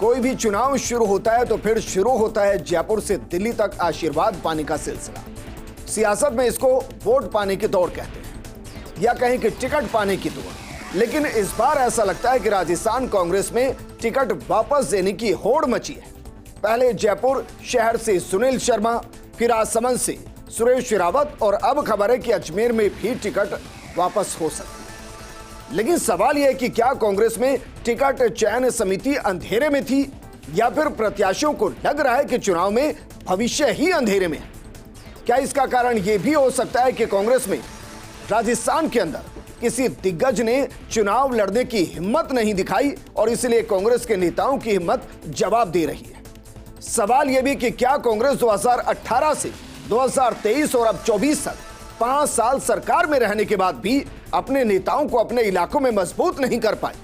कोई भी चुनाव शुरू होता है तो फिर शुरू होता है जयपुर से दिल्ली तक आशीर्वाद पाने का सिलसिला। सियासत में इसको वोट पाने की दौड़ कहते हैं या कहीं कि टिकट पाने की दौड़। लेकिन इस बार ऐसा लगता है कि राजस्थान कांग्रेस में टिकट वापस देने की होड़ मची है। पहले जयपुर शहर से सुनील शर्मा, फिर राजसमंद से सुरेश रावत और अब खबर है कि अजमेर में भी टिकट वापस हो सकती है। लेकिन सवाल यह है कि क्या कांग्रेस में टिकट चयन समिति अंधेरे में थी या फिर प्रत्याशियों को लग रहा है कि चुनाव में भविष्य ही अंधेरे में है? क्या इसका कारण यह भी हो सकता है कि कांग्रेस में राजस्थान के अंदर किसी दिग्गज ने चुनाव लड़ने की हिम्मत नहीं दिखाई और इसलिए कांग्रेस के नेताओं की हिम्मत जवाब दे रही है? सवाल यह भी कि क्या कांग्रेस 2018 से 2023 और अब 24 तक 5 साल सरकार में रहने के बाद भी अपने नेताओं को अपने इलाकों में मजबूत नहीं कर पाई,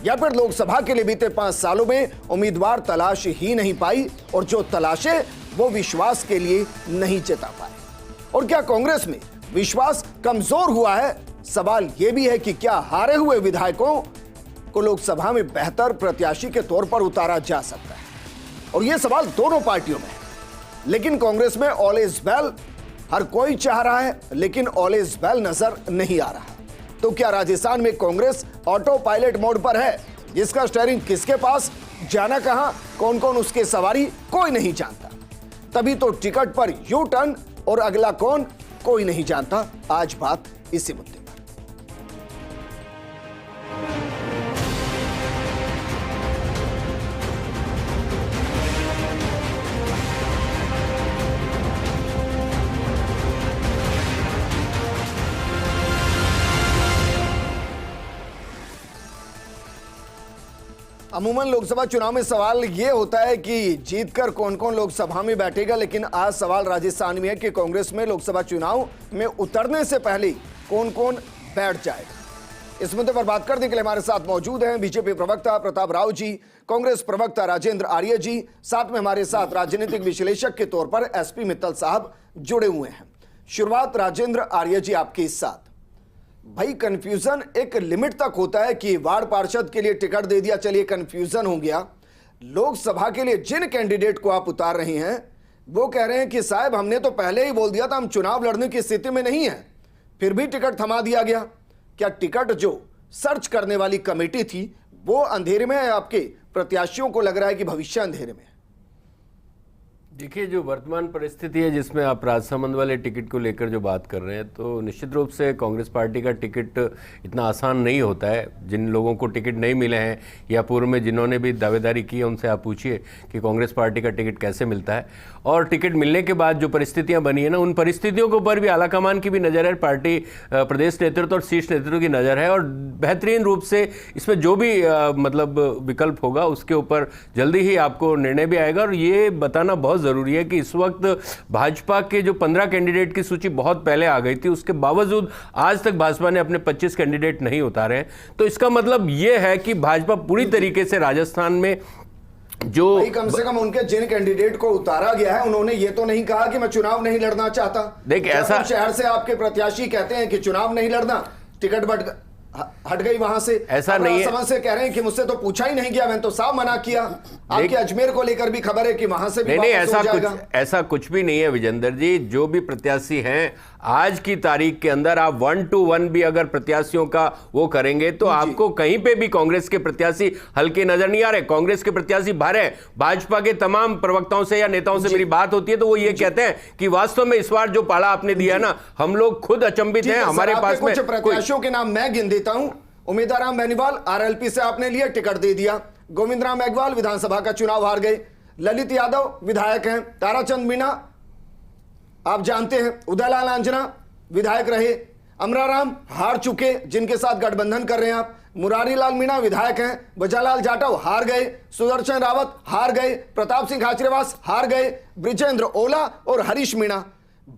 या फिर लोकसभा के लिए बीते 5 सालों में उम्मीदवार तलाश ही नहीं पाई और जो तलाशे वो विश्वास के लिए नहीं जता पाए? और क्या कांग्रेस में विश्वास कमजोर हुआ है? सवाल यह भी है कि क्या हारे हुए विधायकों को लोकसभा में बेहतर प्रत्याशी के तौर पर उतारा जा सकता है? और यह सवाल दोनों पार्टियों में है। लेकिन कांग्रेस में ऑल इज वेल हर कोई चाह रहा है, लेकिन ऑल इज वेल नजर नहीं आ रहा। तो क्या राजस्थान में कांग्रेस ऑटो पायलट मोड पर है, जिसका स्टीयरिंग किसके पास, जाना कहां, कौन कौन उसके सवारी, कोई नहीं जानता। तभी तो टिकट पर यू टर्न और अगला कौन, कोई नहीं जानता। आज बात इसी मुद्दे पर। अमूमन लोकसभा चुनाव में सवाल यह होता है कि जीतकर कौन कौन लोकसभा में बैठेगा, लेकिन आज सवाल राजस्थान में है कि कांग्रेस में लोकसभा चुनाव में उतरने से पहले कौन कौन बैठ जाएगा। इस मुद्दे पर बात करने के लिए हमारे साथ मौजूद हैं बीजेपी प्रवक्ता प्रताप राव जी, कांग्रेस प्रवक्ता राजेंद्र आर्य जी, साथ में हमारे साथ राजनीतिक विश्लेषक के तौर पर एसपी मित्तल साहब जुड़े हुए हैं। शुरुआत राजेंद्र आर्य जी आपके साथ। भाई कंफ्यूजन एक लिमिट तक होता है कि वार्ड पार्षद के लिए टिकट दे दिया, चलिए कंफ्यूजन हो गया। लोकसभा के लिए जिन कैंडिडेट को आप उतार रहे हैं वो कह रहे हैं कि साहब हमने तो पहले ही बोल दिया था हम चुनाव लड़ने की स्थिति में नहीं है, फिर भी टिकट थमा दिया गया। क्या टिकट जो सर्च करने वाली कमेटी थी वो अंधेरे में है? आपके प्रत्याशियों को लग रहा है कि भविष्य अंधेरे में है? देखिए, जो वर्तमान परिस्थिति है जिसमें आप राजसमंद वाले टिकट को लेकर जो बात कर रहे हैं, तो निश्चित रूप से कांग्रेस पार्टी का टिकट इतना आसान नहीं होता है। जिन लोगों को टिकट नहीं मिले हैं या पूर्व में जिन्होंने भी दावेदारी की है उनसे आप पूछिए कि कांग्रेस पार्टी का टिकट कैसे मिलता है। और टिकट मिलने के बाद जो परिस्थितियां बनी है ना, उन परिस्थितियों के ऊपर भी आलाकमान की भी नज़र है, पार्टी प्रदेश नेतृत्व और शीर्ष नेतृत्व की नज़र है। और बेहतरीन रूप से इसमें जो भी मतलब विकल्प होगा उसके ऊपर जल्दी ही आपको निर्णय भी आएगा। और ये बताना बहुत जरूरी है कि इस वक्त भाजपा के जो 15 कैंडिडेट की सूची बहुत पहले आ गई थी, उसके बावजूद आज तक भाजपा ने अपने 25 कैंडिडेट नहीं उतारे हैं। तो इसका मतलब यह है कि भाजपा पूरी तरीके से राजस्थान में जो कम से कम उनके जिन कैंडिडेट को उतारा गया है उन्होंने ये तो नहीं कहा कि मैं चुनाव नहीं लड़ना चाहता। देख, ऐसा शहर से आपके प्रत्याशी कहते हैं कि चुनाव नहीं लड़ना, टिकट हट गई वहां से। ऐसा नहीं है, समझ से कह रहे हैं कि मुझसे तो पूछा ही नहीं गया, मैंने तो साफ मना किया। आपके अजमेर को लेकर भी खबर है कि वहां से भी नहीं, ऐसा कुछ भी नहीं है विजेंद्र जी। जो भी प्रत्याशी हैं आज की तारीख के अंदर आप 1 to 1 भी अगर प्रत्याशियों का वो करेंगे तो आपको कहीं पे भी कांग्रेस के प्रत्याशी हल्के नजर नहीं आ रहे। कांग्रेस के प्रत्याशी भारे हैं। भाजपा के तमाम प्रवक्ताओं से या नेताओं से मेरी बात होती है तो वो ये कहते हैं कि वास्तव में इस बार जो पाला आपने दिया ना, हम लोग खुद अचंभित हैं। हमारे पास में कुछ प्रत्याशियों के नाम मैं गिन देता हूं। उम्मीदवार राम बेनीवाल आरएलपी से आपने लिया, टिकट दे दिया। गोविंद राम मेघवाल विधानसभा का चुनाव हार गए। ललित यादव विधायक हैं। ताराचंद मीणा आप जानते हैं। उदयलाल आंजना विधायक रहे। अमराराम हार चुके, जिनके साथ गठबंधन कर रहे हैं आप। मुरारी लाल मीणा विधायक हैं। बजालाल जाटव हार गए। सुदर्शन रावत हार गए। प्रताप सिंह खाचरेवास हार गए। ब्रिजेंद्र ओला और हरीश मीणा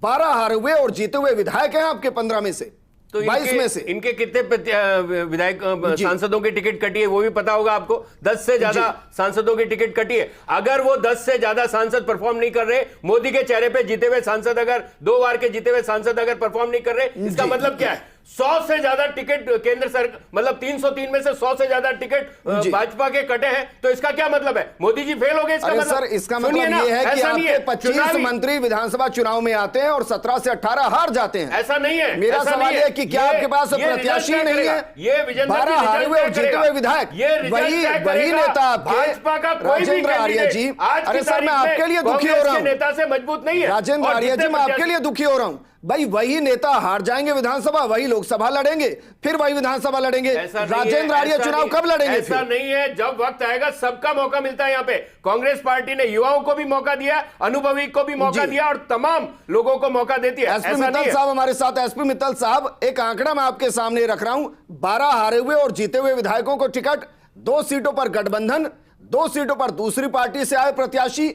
12 हारे हुए और जीते हुए विधायक हैं आपके 15 में से। तो 22 में से इनके कितने विधायक सांसदों की टिकट कटी है वो भी पता होगा आपको। 10 से ज्यादा सांसदों की टिकट कटी है। अगर वो 10 से ज्यादा सांसद परफॉर्म नहीं कर रहे, मोदी के चेहरे पे जीते हुए सांसद अगर 2 बार के जीते हुए सांसद अगर परफॉर्म नहीं कर रहे, इसका मतलब क्या है? 100 से ज्यादा टिकट केंद्र सरकार, मतलब 303 में से 100 से ज्यादा टिकट भाजपा के कटे हैं, तो इसका क्या मतलब है? मोदी जी फेल हो गए इसका मतलब? सर, इसका मतलब ये है कि आपके 25 मंत्री विधानसभा चुनाव में आते हैं और 17 से 18 हार जाते हैं। ऐसा नहीं है। मेरा सवाल है कि क्या आपके पास प्रत्याशी नहीं है? ये 12 हारे हुए और जीते हुए विधायक, वही नेता आपके भाजपा का कोई भी राजेंद्र आर्य जी। अरे सर, मैं आपके लिए दुखी हो रहा हूं, नेता से मजबूत नहीं है राजेंद्र आर्य जी, मैं आपके लिए दुखी हो रहा हूं भाई। वही नेता हार जाएंगे विधानसभा, वही लोकसभा लड़ेंगे, फिर वही विधानसभा लड़ेंगे। राजेंद्र आर्य चुनाव कब लड़ेंगे? ऐसा नहीं है, जब वक्त आएगा सबका मौका मिलता है। यहाँ पे कांग्रेस पार्टी ने युवाओं को भी मौका दिया, अनुभवी को भी मौका दिया और तमाम लोगों को मौका देती है। एसपी मित्तल साहब हमारे साथ। एसपी मित्तल साहब, एक आंकड़ा मैं आपके सामने रख रहा हूं। 12 हारे हुए और जीते हुए विधायकों को टिकट, 2 सीटों पर गठबंधन, 2 सीटों पर दूसरी पार्टी से आए प्रत्याशी।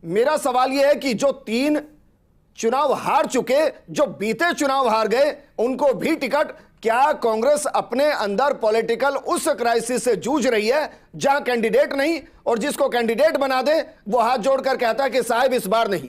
मेरा सवाल यह है कि जो 3 चुनाव हार चुके, जो बीते चुनाव हार गए, उनको भी टिकट। क्या कांग्रेस अपने अंदर पॉलिटिकल उस क्राइसिस से जूझ रही है जहां कैंडिडेट नहीं, और जिसको कैंडिडेट बना दे वो हाथ जोड़कर कहता है कि साहब इस बार नहीं?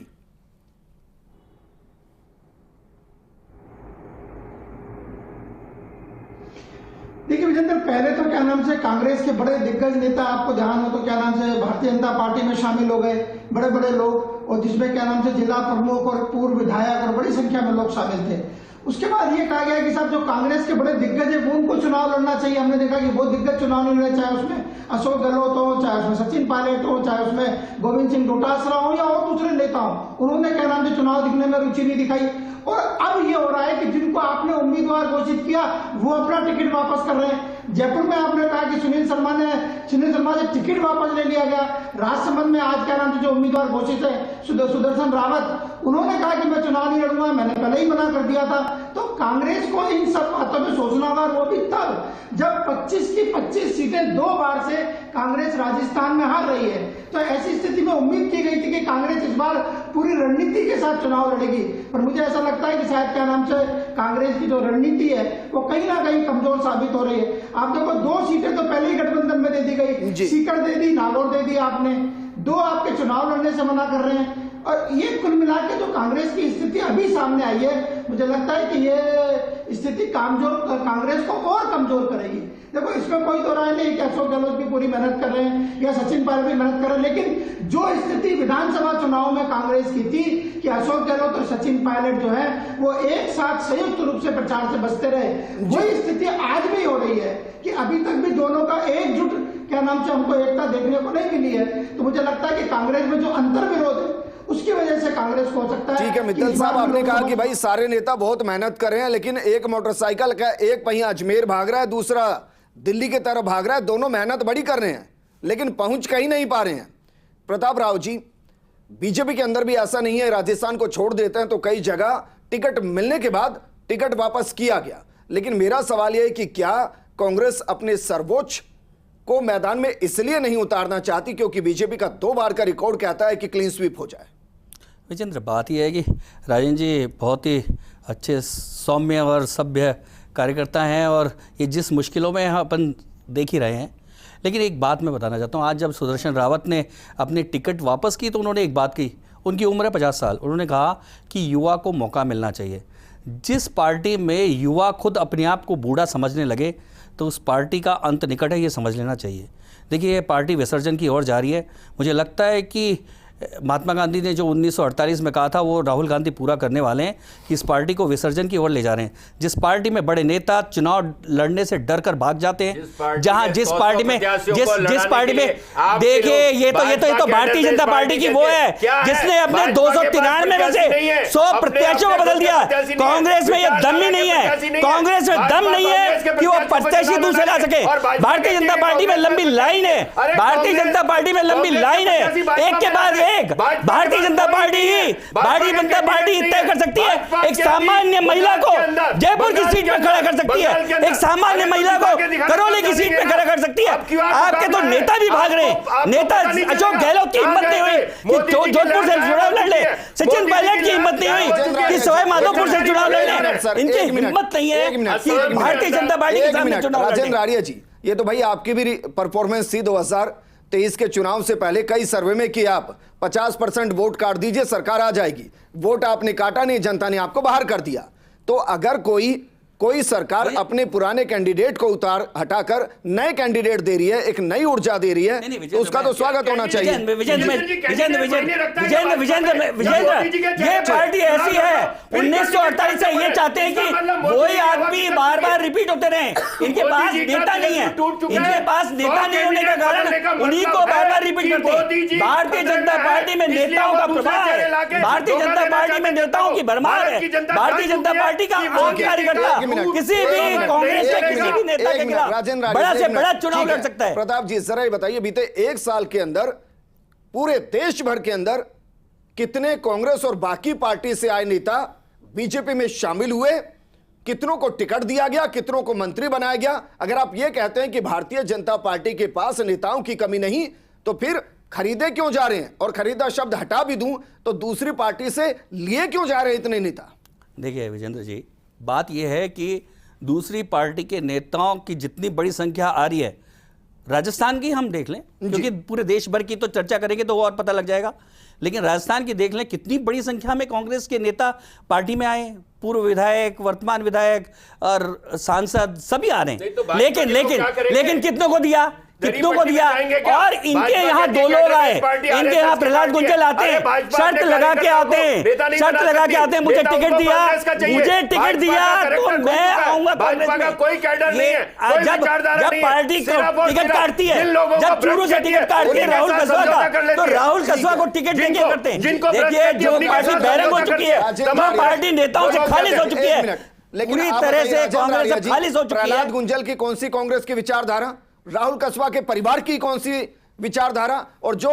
देखिए विजेंद्र, पहले तो क्या नाम से कांग्रेस के बड़े दिग्गज नेता, आपको ध्यान हो तो क्या नाम से भारतीय जनता पार्टी में शामिल हो गए बड़े बड़े लोग, और जिसमें क्या नाम से जिला प्रमुख और पूर्व विधायक और बड़ी संख्या में लोग शामिल थे। उसके बाद ये कहा गया कि साहब जो कांग्रेस के बड़े दिग्गज है वो उनको चुनाव लड़ना चाहिए। हमने देखा कि वो दिग्गज चुनाव नहीं लड़े, चाहे उसमें अशोक गहलोत हो, चाहे उसमें सचिन पायलट हो, चाहे उसमें गोविंद सिंह डोटासरा हो या और दूसरे नेता हो, उन्होंने क्या नाम से चुनाव दिखने में रुचि नहीं दिखाई। और अब ये हो रहा है कि जिनको आपने उम्मीदवार घोषित किया वो अपना टिकट वापस कर रहे हैं। जयपुर में आपने कहा कि सुनील शर्मा से टिकट वापस ले लिया गया। राजसमंद में आज क्या नाम से जो उम्मीदवार घोषित है सुदर्शन रावत, उन्होंने कहा कि मैं चुनाव नहीं लड़ूंगा, मैंने पहले ही मना कर दिया था। तो कांग्रेस को इन सब बातों में सोचना होगा, वो भी तब जब 25 की 25 सीटें 2 बार से कांग्रेस राजस्थान में हार रही है। तो ऐसी स्थिति में उम्मीद की गई थी कि कांग्रेस इस बार पूरी रणनीति के साथ चुनाव लड़ेगी, पर मुझे ऐसा लगता है कि शायद क्या नाम से कांग्रेस की जो रणनीति है वो कहीं ना कहीं कमजोर साबित हो रही है। आप देखो 2 सीटें तो पहले ही गठबंधन में दे दी गई, सीकर दे दी, नागौर दे दी आपने, 2 आपके चुनाव लड़ने से मना कर रहे हैं। और ये कुल मिला के जो कांग्रेस की स्थिति अभी सामने आई है, मुझे लगता है कि ये स्थिति कांग्रेस को और कमजोर करेगी। देखो इसमें कोई दो राय नहीं कि अशोक गहलोत भी पूरी मेहनत कर रहे हैं या सचिन पायलट भी मेहनत कर रहे हैं, लेकिन जो स्थिति विधानसभा चुनाव में कांग्रेस की थी कि अशोक गहलोत और सचिन पायलट जो है वो एक साथ संयुक्त रूप से प्रचार से बचते रहे, वही स्थिति आज भी हो रही है कि अभी तक भी दोनों का एकजुट क्या नाम से हमको एकता देखने को नहीं मिली है। तो मुझे लगता है कि कांग्रेस में जो अंतर विरोध है उसकी वजह से कांग्रेस को हो सकता है। ठीक है मित्तल साहब, आपने कहा कि भाई सारे नेता बहुत मेहनत कर रहे हैं, लेकिन एक मोटरसाइकिल का एक पहिया अजमेर भाग रहा है, दूसरा दिल्ली की तरफ भाग रहा है। दोनों मेहनत बड़ी कर रहे हैं लेकिन पहुंच कहीं नहीं पा रहे हैं। प्रताप राव जी, बीजेपी के अंदर भी ऐसा नहीं है, राजस्थान को छोड़ देते हैं तो कई जगह टिकट मिलने के बाद टिकट वापस किया गया। लेकिन मेरा सवाल यह है कि क्या कांग्रेस अपने सर्वोच्च को मैदान में इसलिए नहीं उतारना चाहती क्योंकि बीजेपी का 2 बार का रिकॉर्ड कहता है कि क्लीन स्वीप हो जाए? विजेंद्र, बात यह है कि राजन जी बहुत ही अच्छे सौम्य और सभ्य कार्यकर्ता हैं और ये जिस मुश्किलों में अपन देख ही रहे हैं। लेकिन एक बात मैं बताना चाहता हूँ, आज जब सुदर्शन रावत ने अपनी टिकट वापस की तो उन्होंने एक बात की, उनकी उम्र है 50 साल, उन्होंने कहा कि युवा को मौका मिलना चाहिए। जिस पार्टी में युवा खुद अपने आप को बूढ़ा समझने लगे तो उस पार्टी का अंत निकट है, ये समझ लेना चाहिए। देखिए ये पार्टी विसर्जन की ओर जा रही है। मुझे लगता है कि महात्मा गांधी ने जो 1948 में कहा था वो राहुल गांधी पूरा करने वाले हैं कि इस पार्टी को विसर्जन की ओर ले जा रहे हैं। जिस पार्टी में बड़े नेता चुनाव लड़ने से डर कर भाग जाते हैं, जहां जिस पार्टी में देखिए ये तो भारतीय जनता पार्टी की वो है जिसने अपने 293 में से 100 प्रत्याशियों को बदल दिया। कांग्रेस में ये दम ही नहीं है, कांग्रेस में दम नहीं है कि वो प्रत्याशी दूसरे ला सके। भारतीय जनता पार्टी में लंबी लाइन है, भारतीय जनता पार्टी में लंबी लाइन है, एक के बाद भारतीय जनता पार्टी तय कर सकती है। एक सामान्य महिला को जयपुर की सीट पर खड़ा कर सकती है, एक सामान्य महिला को करौली की सीट पर खड़ा कर सकती है। आपके तो नेता भी भाग रहे हैं। नेता अशोक गहलोत की हिम्मत नहीं हुई कि जोधपुर से चुनाव लड़ ले, सचिन पायलट की हिम्मत नहीं हुई कि सवाई माधोपुर से चुनाव लड़ ले। इनकी हिम्मत नहीं है कि भारतीय जनता पार्टी के सामने चुनाव लड़े। राजेंद्र आर्य जी, ये तो भाई आपकी भी परफॉर्मेंस थी 2023 के चुनाव से पहले कई सर्वे में कि आप 50% वोट काट दीजिए सरकार आ जाएगी। वोट आपने काटा नहीं, जनता ने आपको बाहर कर दिया। तो अगर कोई कोई सरकार अपने पुराने कैंडिडेट को हटाकर नए कैंडिडेट दे रही है, एक नई ऊर्जा दे रही है, तो उसका तो स्वागत होना चाहिए। विजेंद्र, ये पार्टी ऐसी है 1948 से ये चाहते हैं कि वही आदमी बार बार रिपीट होते रहे। इनके पास नेता नहीं है, इनके पास नेता नहीं होने के कारण उन्हीं को बार बार रिपीट करते हैं। भारतीय जनता पार्टी में नेताओं का प्रभाव है, भारतीय जनता पार्टी में नेताओं की भरमार है। भारतीय जनता पार्टी का आम कार्यकर्ता किसी भी कांग्रेस के किसी भी नेता के खिलाफ बड़ा से बड़ा चुनाव लड़ सकता है। प्रताप जी जरा ये बताइए, बीते एक साल के अंदर पूरे देश भर के अंदर कितने कांग्रेस और बाकी पार्टी से आए नेता बीजेपी में शामिल हुए, कितनों को टिकट दिया गया, कितनों को मंत्री बनाया गया? अगर आप ये कहते हैं कि भारतीय जनता पार्टी के पास नेताओं की कमी नहीं, तो फिर खरीदे क्यों जा रहे हैं? और खरीदा शब्द हटा भी दूं तो दूसरी पार्टी से लिए क्यों जा रहे हैं इतने नेता? देखिए विजेंद्र जी, बात यह है कि दूसरी पार्टी के नेताओं की जितनी बड़ी संख्या आ रही है, राजस्थान की हम देख लें, क्योंकि पूरे देश भर की तो चर्चा करेंगे तो और पता लग जाएगा, लेकिन राजस्थान की देख लें कितनी बड़ी संख्या में कांग्रेस के नेता पार्टी में आए। पूर्व विधायक, वर्तमान विधायक और सांसद सभी आ रहे हैं। लेकिन कितनों को दिया? कितनों को दिया? और इनके यहाँ दो लोग आए, इनके यहाँ प्रहलाद गुंजल आते हैं, शर्त लगा के आते हैं, मुझे टिकट दिया तो मैं आऊंगा कांग्रेस में। कोई कैडर नहीं है। जब पार्टी टिकट काटती है, जब चूरू से टिकट काटती है राहुल कसवा का, तो राहुल कसवा को टिकट देंगे करते हैं। देखिए जो पार्टी बैरंग हो चुकी है, जो पार्टी नेताओं से खालिज हो चुकी है, पूरी तरह से कांग्रेस से खालिज हो चुकी है। प्रहलाद गुंजल की कौन सी कांग्रेस की विचारधारा, राहुल कसवा के परिवार की कौन सी विचारधारा, और जो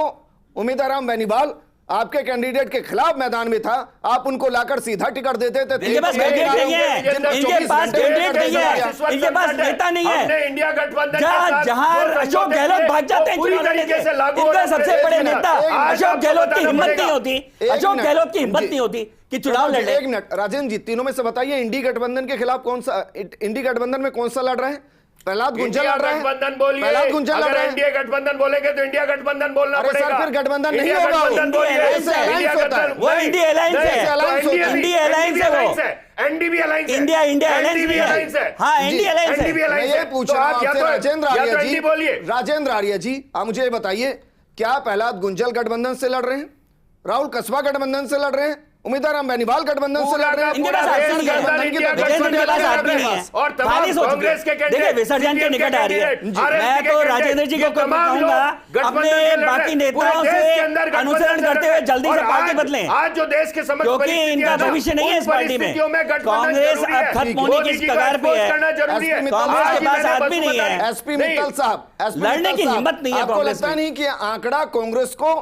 उम्मीदवार बेनीवाल आपके कैंडिडेट के खिलाफ मैदान में था, आप उनको लाकर सीधा टिकट देते थे। इनके पास कैंडिडेट नहीं है, इनके पास कैंडिडेट नहीं है, इनके पास नेता नहीं है। इंडिया गठबंधन जहां अशोक गहलोत भाग जाते हैं चुनाव लड़ने के, इनका सबसे बड़े नेता अशोक गहलोत की हिम्मत नहीं होती, अशोक गहलोत की हिम्मत नहीं होती कि चुनाव लड़े। एक मिनट राजेंद्र जी, तीनों में से बताइए इंडी गठबंधन के खिलाफ कौन सा, इंडी गठबंधन में कौन सा लड़ रहे हैं? प्रहलाद गुंजल लड़ रहे हैं। गठबंधन बोलिए, प्रहलाद गुंजल लड़ रहे हैं। इंडिया गठबंधन बोलेंगे तो इंडिया गठबंधन बोलना पड़ेगा। सर फिर गठबंधन नहीं होगा, वो इंडिया अलायंस है, वो इंडिया अलायंस है, इंडिया अलायंस है, वो एनडीबी अलायंस है, इंडिया अलायंस है, हाँ इंडिया अलायंस है। मैं ये पूछ रहा हूं आपसे राजेंद्र आर्य जी, आप मुझे बताइए, क्या प्रहलाद गुंजल गठबंधन से लड़ रहे हैं, राहुल कसवा गठबंधन से लड़ रहे हैं, उम्मीदवार बेनीवाल गठबंधन से लड़ रहे हैं? इनके पास आदमी नहीं है और खालिज हो चुके हैं। देखिए विसर्जन के निकट आ रही है। मैं तो राजेंद्र जी को कहूंगा अपने बाकी नेताओं से अनुसरण करते हुए जल्दी से पार्टी बदलें, आज जो देश के समक्ष, क्योंकि इनका भविष्य नहीं है इस पार्टी में। कांग्रेस अब खत्म होने की कगार पे है, कांग्रेस के पास आदमी नहीं है। एसपी मित्तल साहब, लड़ने की हिम्मत नहीं है। आपको लगता नहीं कि आंकड़ा कांग्रेस को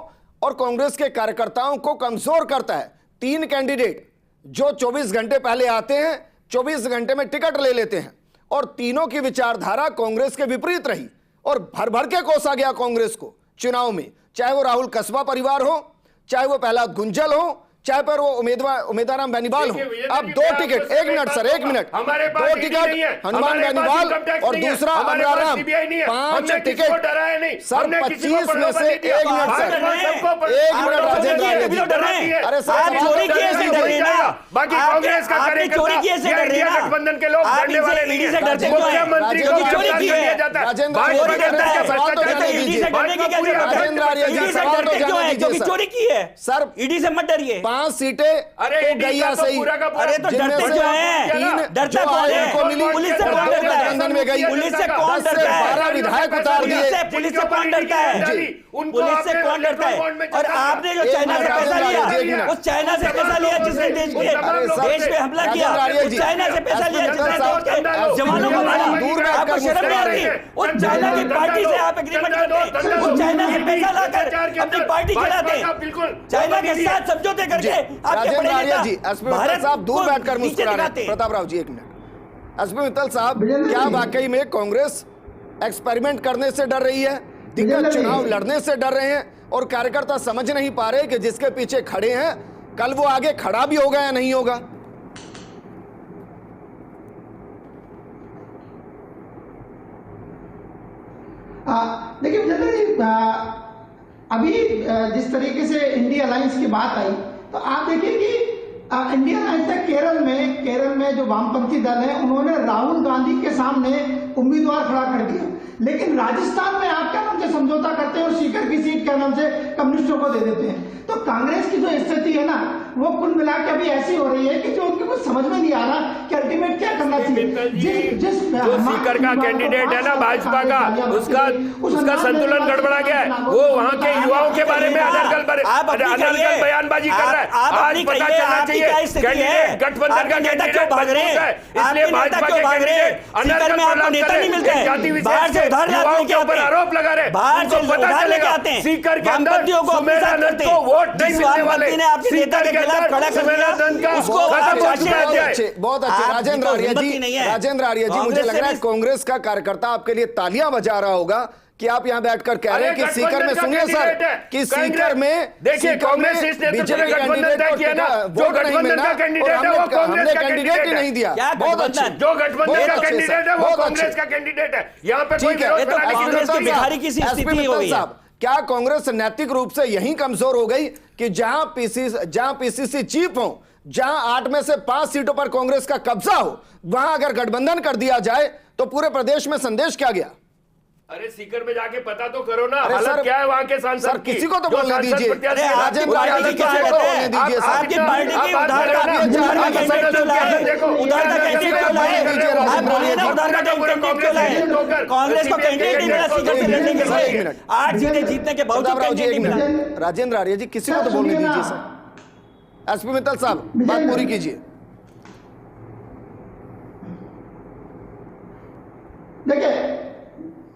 और कांग्रेस के कार्यकर्ताओं को कमजोर करता है? 3 कैंडिडेट जो 24 घंटे पहले आते हैं, 24 घंटे में टिकट ले लेते हैं, और तीनों की विचारधारा कांग्रेस के विपरीत रही और भर भर के कोसा गया कांग्रेस को चुनाव में, चाहे वो राहुल कसवा परिवार हो, चाहे वो प्रहलाद गुंजल हो, चाहे पर वो उम्मीदवार बेनीवाल हो। अब 2 ticket, 1 minute sir, 1 minute, 2 ticket Hanuman Beniwal और दूसरा अमराराम, 5 टिकट सर, 25 में से 1 मिनट सर, 1 मिनट राजेंद्र आर्य जी, अरे सर आप चोरी किए से डर रहे ना, बाकी कांग्रेस का आपने चोरी किए से डर रहे ना, गठबंधन के लोग डरने वाले नहीं है। डरते क्यों हैं? मुख्यमंत्री को चोरी की है, राजेंद्र आर्य जी चोरी की है सर, ईडी से मत डरिए। 5 सीटें तो गैया सही, अरे तो डरते क्यों हैं? डरता कौन है? पुलिस से कौन डरता है? गठबंधन में गई, पुलिस से कौन डरता है? 12 विधायक उतार दिए, पुलिस से कौन डरता है? पुलिस से कौन डरता है? और आपने जो चाइना से पैसा लिया, उस चाइना से पैसा लिया जिसने देश पे हमला किया, उस चाइना से पैसा लिया जिसने देश के जवानों को मारा, आपको शर्म नहीं आती? उस चाइना की पार्टी से आप एग्रीमेंट करते हैं, उस चाइना से पैसा लाकर अपनी पार्टी चलाते हैं, चाइना के साथ समझौते करके राजेंद्र आर्य जी, एसपी मित्तल साहब दूर बैठकर मुस्कुरा रहे हैं। प्रताप राव जी 1 मिनट। एसपी मित्तल साहब, क्या वाकई में कांग्रेस एक्सपेरिमेंट करने से डर रही है, दिग्गज चुनाव लड़ने से डर रहे हैं, और कार्यकर्ता समझ नहीं पा रहे कि जिसके पीछे खड़े हैं कल वो आगे खड़ा भी होगा या नहीं होगा? देखिए विजेंद्र जी, अभी जिस तरीके से इंडिया अलायंस की बात आई, तो आप देखिए कि इंडियन आज तक केरल में जो वामपंथी दल है उन्होंने राहुल गांधी के सामने उम्मीदवार खड़ा कर दिया, लेकिन राजस्थान में आप क्या नाम से समझौता करते हैं और सीकर की सीट क्या नाम से कम्युनिस्टों को दे देते हैं। तो कांग्रेस की जो स्थिति है ना वो कुल मिला के अभी ऐसी हो रही है कि जो उनको कुछ समझ में नहीं आ रहा कि अल्टीमेट क्या करना चाहिए। जो सीकर का कैंडिडेट है ना भाजपा का, उसका संतुलन गड़बड़ा गया है। वो वहाँ के युवाओं के बारे में अनर्गल बयानबाजी कर रहा है। आज पता चलना चाहिए कैंडिडेट गठबंधन का कैंडिडेट इसलिए भाजपा के कैंडिडेट अनर्गल जाति विशेष युवाओं के ऊपर आरोप लगा रहे। पता चलेगा सीकर के अंदर सुमेरा नंद को वोट नहीं मिलने वाले। सीकर के अंदर सुमेरा नंद का खत्म हो चुका है। बहुत अच्छे राजेंद्र आर्य जी, मुझे लग रहा है कांग्रेस का कार्यकर्ता आपके लिए तालियां बजा रहा होगा कि आप यहां बैठकर कह रहे हैं कि सीकर में, सुनिए सर, कि सीकर में देखिए कांग्रेस इस नेतृत्व में गठबंधन तय किया ना, जो गठबंधन का कैंडिडेट है वो कांग्रेस का कैंडिडेट ही नहीं दिया। बहुत अच्छे, जो गठबंधन का कैंडिडेट है वो कांग्रेस का कैंडिडेट है। यहाँ पे कोई कांग्रेस की भिखारी की स्थिति हो गई। क्या कांग्रेस नैतिक रूप से यही कमजोर हो गई कि जहां पीसीसी चीफ हो, जहां 8 में से 5 सीटों पर कांग्रेस का कब्जा हो, वहां अगर गठबंधन कर दिया जाए तो पूरे प्रदेश में संदेश क्या गया? अरे सीकर में जाके पता तो करो ना अरे हालत क्या है वहां के सांसद सर, किसी को तो बोलने दीजिए। अरे राजेंद्र आर्य जी क्या कहते हैं? आपकी पार्टी की उधार का कैंडिडेट क्यों लाए? उधार का कैंडिडेट क्यों लाए? आप बोलिए ना, उधार का कैंडिडेट क्यों लाए? कांग्रेस को कैंडिडेट नहीं मिला सीकर से लड़ने के लिए। 8 सीटें जीतने के बावजूद कैंडिडेट नहीं मिला। राजेंद्र आर्य जी, किसी को तो बोलने दीजिए सर। एसपी मित्तल साहब, बात पूरी कीजिए। देखिए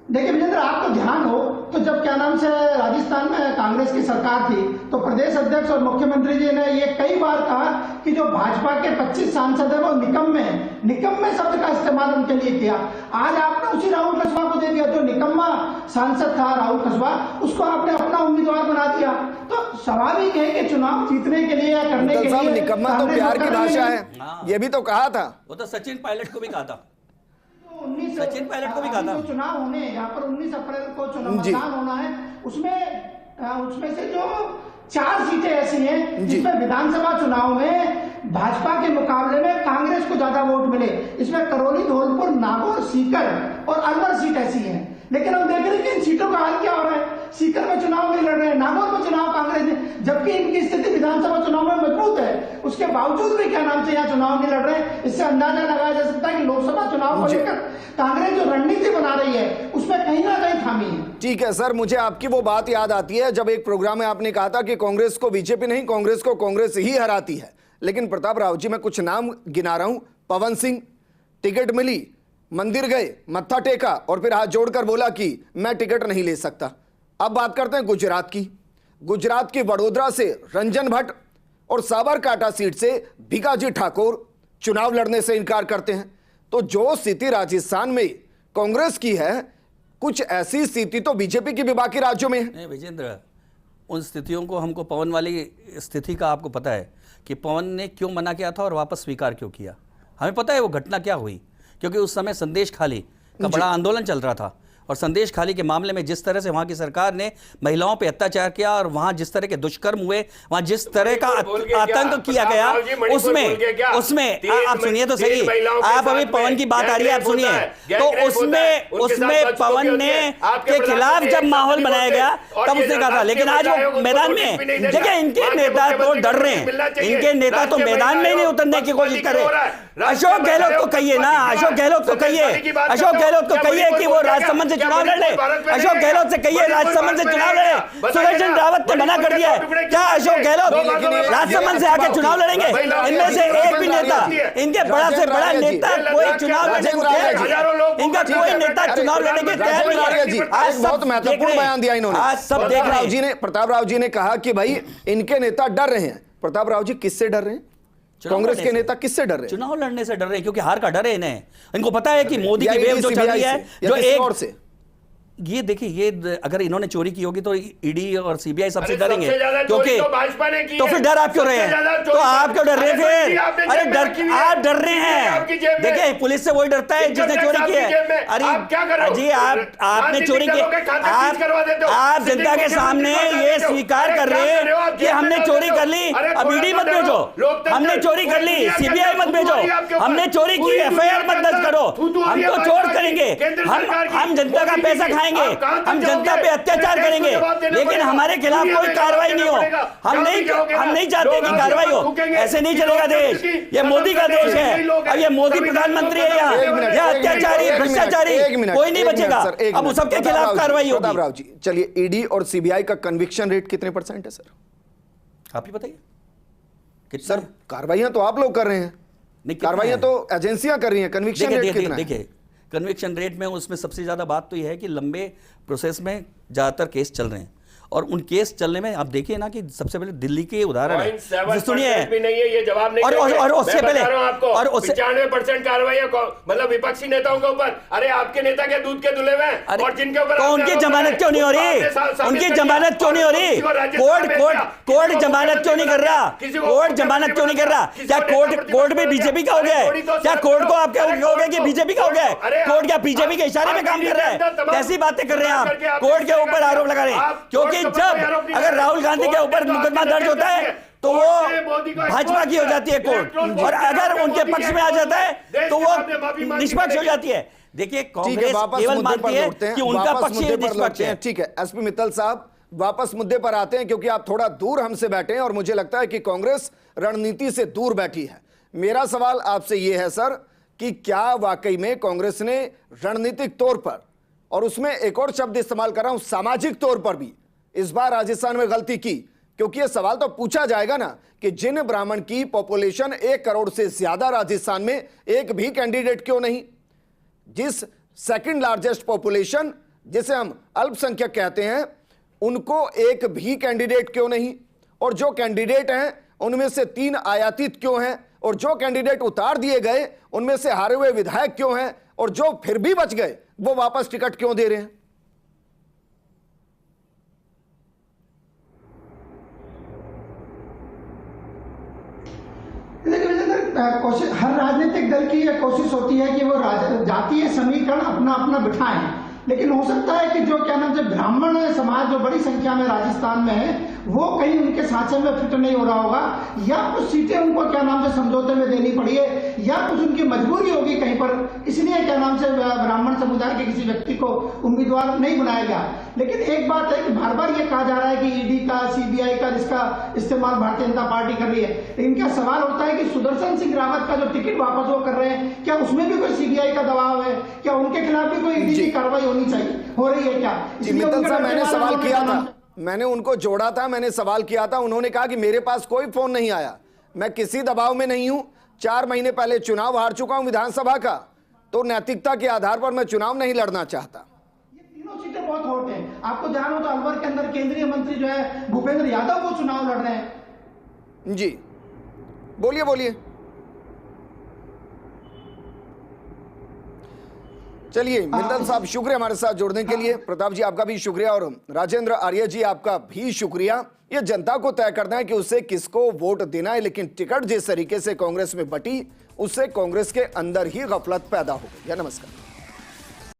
विजेंद्र, आपको ध्यान हो तो जब क्या नाम से राजस्थान में कांग्रेस की सरकार थी तो प्रदेश अध्यक्ष और मुख्यमंत्री जी ने ये कई बार कहा कि जो भाजपा के 25 सांसद है वो निकम्मे शब्द का इस्तेमाल उनके लिए किया। आज आपने उसी राहुल कस्बा को दे दिया, जो निकम्मा सांसद था राहुल कस्बा, उसको आपने अपना उम्मीदवार बना दिया। तो स्वाभाविक है कि चुनाव जीतने के लिए या करने के लिए निकम्मा तो प्यार की भाषा है, ये भी तो कहा था। वो तो सचिन पायलट को भी कहा था। 19 सचिन पायलट को भी कहा था। चुनाव होने यहाँ पर 19 अप्रैल को चुनाव मतदान होना है, उसमें से जो 4 सीटें ऐसी हैं जिसमें विधानसभा चुनाव में भाजपा के मुकाबले में कांग्रेस को ज्यादा वोट मिले। इसमें करौली, धौलपुर, नागौर, सीकर और अलवर सीट ऐसी है। लेकिन हम देख रहे हैं कि इन सीटों का हाल क्या हो रहा है। सीकर में चुनाव नहीं लड़ रहे हैं, नागौर में चुनाव कांग्रेस ने, जबकि इनकी स्थिति विधानसभा चुनाव में मजबूत है, उसके बावजूद भी क्या नाम से यहाँ चुनाव नहीं लड़ रहे हैं। इससे अंदाजा लगाया जा सकता है कि लोकसभा चुनाव को लेकर कांग्रेस जो रणनीति बना रही है उसमें कहीं ना कहीं खामी है। ठीक है सर, मुझे आपकी वो बात याद आती है जब एक प्रोग्राम में आपने कहा था कि कांग्रेस को बीजेपी नहीं, कांग्रेस को कांग्रेस ही हराती है। लेकिन प्रताप राव जी, मैं कुछ नाम गिना रहा हूं। पवन सिंह, टिकट मिली, मंदिर गए, मत्था टेका और फिर हाथ जोड़कर बोला कि मैं टिकट नहीं ले सकता। अब बात करते हैं गुजरात की। गुजरात की वडोदरा से रंजन भट्ट और साबरकांठा सीट से भिकाजी ठाकुर चुनाव लड़ने से इनकार करते हैं। तो जो स्थिति राजस्थान में कांग्रेस की है, कुछ ऐसी स्थिति तो बीजेपी की भी बाकी राज्यों में है। नहीं विजेंद्र, उन स्थितियों को, हमको पवन वाली स्थिति का आपको पता है कि पवन ने क्यों मना किया था और वापस स्वीकार क्यों किया। हमें पता है वो घटना क्या हुई, क्योंकि उस समय संदेश खाली का बड़ा आंदोलन चल रहा था और संदेश खाली के मामले में जिस तरह से वहां की सरकार ने महिलाओं पे अत्याचार किया और वहां जिस तरह के दुष्कर्म हुए, वहां जिस तरह का आतंक किया गया, उसमें आप सुनिए तो सही, आप अभी पवन की बात आ रही है, आप सुनिए तो उसमें पवन ने के खिलाफ जब माहौल बनाया गया तब उसने कहा था। लेकिन आज वो मैदान में, देखिए इनके नेता तो डर रहे हैं, इनके नेता तो मैदान में ही नहीं उतरने की कोशिश कर रहे। अशोक गहलोत को कहिए ना, अशोक गहलोत को कहिए कि वो राजसमंद से चुनाव लड़े। अशोक गहलोत से कहिए राजसमंद से चुनाव लड़े। सुदर्शन रावत ने मना कर दिया है। क्या अशोक गहलोत राजसमंद से आके चुनाव लड़ेंगे? इनमें से एक भी नेता, इनके बड़ा से बड़ा नेता कोई चुनाव लड़ने को, इनका कोई नेता चुनाव लड़ने के तैयार नहीं है। आज बहुत महत्वपूर्ण बयान दिया इन्होंने। आज सब देख रहे हैं। प्रताप राव जी ने कहा कि भाई इनके नेता डर रहे हैं। प्रताप राव जी, किससे डर रहे हैं? कांग्रेस के नेता किससे डर रहे हैं? चुनाव लड़ने से डर रहे हैं, क्योंकि हार का डर है इन्हें। इनको पता है कि मोदी की वेव जो चल रही है, जो एक ये देखिए, ये अगर इन्होंने चोरी की होगी तो ईडी और सीबीआई सबसे डरेंगे, सबसे ज्यादा क्योंकि चोरी तो भाजपा ने की तो है। फिर डर आप क्यों रहे सबसे ज्यादा हैं? चोरी तो आप क्यों डर रहे अरे फिर? आपने अरे जेब में रखी हुई है। आप डर रहे आपकी जेब हैं। में। देखिए, पुलिस से वही डरता है जिसने चोरी की है। अरे आप क्या कर रहे हो? जी, आपने चोरी की, आप जनता के सामने ये स्वीकार कर रहे हैं कि हमने चोरी कर ली, अब ईडी मत भेजो, हमने चोरी कर ली, सीबीआई मत भेजो, हमने चोरी की, एफआईआर मत दर्ज करो, हम तो चोर करेंगे, हम जनता का पैसा खाएंगे, हम जनता पे अत्याचार करेंगे, लेकिन हमारे खिलाफ कोई कार्रवाई नहीं हो। हम नहीं चाहते कि कार्रवाई हो। ऐसे नहीं चलेगा देश। ये मोदी का देश है। अब ये मोदी प्रधानमंत्री है यहाँ, ये अत्याचारी, भ्रष्टाचारी, कोई नहीं बचेगा। अब उस सबके खिलाफ कार्रवाई होगी। प्रताप राव जी, चलिए, ईडी और सीबीआई का कन्विक्शन रेट कितने % है सर? आप ही बताइए सर, कार्रवाइयां तो आप लोग कर रहे हैं, नहीं, कार्रवाइयां तो एजेंसियां कर रही हैं, कन्विक्शन रेट कितना है? देखिए, कन्विक्शन रेट में उसमें सबसे ज्यादा बात तो यह है कि लंबे प्रोसेस में ज्यादातर केस चल रहे हैं, और उन केस चलने में आप देखिए ना कि सबसे पहले दिल्ली के उदाहरण है, सुनिए, भी नहीं है, ये जवाब नहीं और उससे पहले आपको और उससे 95% कार्रवाई मतलब विपक्षी नेताओं के ऊपर। अरे आपके नेता के दूध के धुले हुए हैं, और जिनके ऊपर तो उनकी जमानत क्यों नहीं हो रही? उनकी जमानत क्यों नहीं हो रही? कोर्ट जमानत क्यों नहीं कर रहा? कोर्ट जमानत क्यों नहीं कर रहा? क्या कोर्ट भी बीजेपी का हो गया है? क्या कोर्ट को आप कहोगे कि बीजेपी का हो गया है? कोर्ट क्या बीजेपी के इशारे में काम कर रहा है? कैसी बातें कर रहे हैं आप? कोर्ट के ऊपर आरोप लगा रहे हैं, क्योंकि जब अगर राहुल गांधी के ऊपर मुकदमा दर्ज होता है तो वो भाजपा की हो जाती है कोर्ट, और अगर उनके पक्ष में आ जाता है तो वो निष्पक्ष हो जाती है। देखिए, कांग्रेस केवल मानती है कि उनका पक्ष ही निष्पक्ष है। ठीक है, एसपी मित्तल साहब, वापस मुद्दे पर आते हैं, क्योंकि आप थोड़ा दूर हमसे बैठे हैं और मुझे लगता है कि कांग्रेस रणनीति से दूर बैठी है। मेरा सवाल आपसे यह है सर कि क्या वाकई में कांग्रेस ने रणनीतिक तौर पर, और उसमें एक और शब्द इस्तेमाल कर रहा हूं, सामाजिक तौर पर भी इस बार राजस्थान में गलती की? क्योंकि यह सवाल तो पूछा जाएगा ना कि जिन ब्राह्मण की पॉपुलेशन 1 करोड़ से ज्यादा राजस्थान में, एक भी कैंडिडेट क्यों नहीं? जिस सेकंड लार्जेस्ट पॉपुलेशन, जिसे हम अल्पसंख्यक कहते हैं, उनको एक भी कैंडिडेट क्यों नहीं? और जो कैंडिडेट हैं उनमें से 3 आयातित क्यों हैं? और जो कैंडिडेट उतार दिए गए उनमें से हारे हुए विधायक क्यों हैं? और जो फिर भी बच गए वो वापस टिकट क्यों दे रहे हैं? कोशिश हर राजनीतिक दल की यह कोशिश होती है कि वो जातीय समीकरण अपना अपना बिठाएं, लेकिन हो सकता है कि जो क्या नाम से ब्राह्मण समाज जो बड़ी संख्या में राजस्थान में है, वो कहीं उनके सांचे में फिट नहीं हो रहा होगा, या कुछ सीटें उनको क्या नाम से समझौते में देनी पड़ी है, या कुछ उनकी मजबूरी होगी कहीं पर, इसलिए क्या नाम से ब्राह्मण समुदाय के किसी व्यक्ति को उम्मीदवार नहीं बनाया गया। लेकिन एक बात है कि बार बार ये कहा जा रहा है कि ईडी का, सीबीआई का, जिसका इस्तेमाल भारतीय जनता पार्टी कर रही है, लेकिन क्या सवाल होता है कि सुदर्शन सिंह रावत का जो टिकट वापस वो कर रहे हैं, क्या उसमें भी कोई सीबीआई का दबाव है? क्या उनके खिलाफ भी कोई ईडी की कार्रवाई होनी चाहिए, हो रही है क्या? मित्तल साहब, मैंने सवाल किया था, मैंने उनको जोड़ा था, मैंने सवाल किया था, उन्होंने कहा कि मेरे पास कोई फोन नहीं आया, मैं किसी दबाव में नहीं हूं, 4 महीने पहले चुनाव हार चुका हूं विधानसभा का, तो नैतिकता के आधार पर मैं चुनाव नहीं लड़ना चाहता। ये तीनों सीटें बहुत हॉट हैं। आपको ध्यान हो तो अलवर के अंदर केंद्रीय मंत्री जो है भूपेंद्र यादव वो चुनाव लड़ रहे हैं। जी, बोलिए बोलिए। चलिए, मित्तल साहब, शुक्रिया हमारे साथ जुड़ने के लिए। प्रताप जी, आपका भी शुक्रिया, और राजेंद्र आर्य जी, आपका भी शुक्रिया। ये जनता को तय करना है कि उसे किसको वोट देना है, लेकिन टिकट जिस तरीके से कांग्रेस में बटी, उससे कांग्रेस के अंदर ही गफलत पैदा हो गई है। नमस्कार।